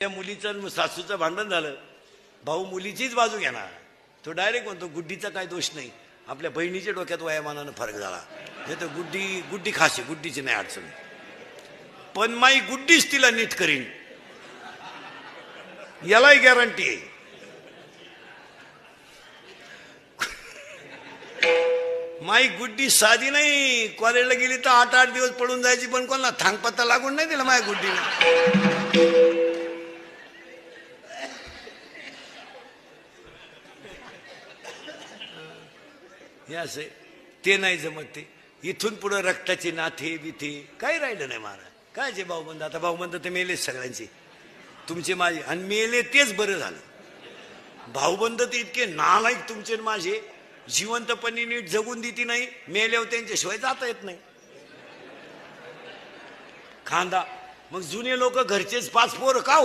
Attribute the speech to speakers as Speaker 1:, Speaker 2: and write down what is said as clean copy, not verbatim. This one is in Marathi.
Speaker 1: त्या मुलीचं सासूचं भांडण झालं, भाऊ मुलीचीच बाजू घेणार. तो डायरेक्ट म्हणतो गुड्डीचा काय दोष नाही, आपल्या बहिणीच्या डोक्यात वयामानानं फरक झाला. नाही तर गुड्डी खाशी, गुड्डीची नाही अडचण, पण माई गुड्डीच तिला नीट करीन यालाही गॅरंटी आहे. माई गुड्डी साधी नाही, कॉलेजला गेली तर 8-8 दिवस पडून जायची, पण कोणाला थांगपत्ता लागून नाही दिला माझ्या गुड्डीने. हे असे ते नाही जमत. ते इथून पुढे रक्ताचे नाथे बिथे काही राहिलं नाही महाराज. काय जे भाऊबंद, आता भाऊबंद ते मेलेच सगळ्यांचे, तुमचे माझे, आणि मेले तेच बरं झालं. भाऊबंद ते इतके नालायक तुमचे माझे, जिवंतपणी नीट जगून देती नाही, मेल्यावर त्यांच्याशिवाय जाता येत नाही खांदा. मग जुने लोक घरचेच 5 पोरं का होत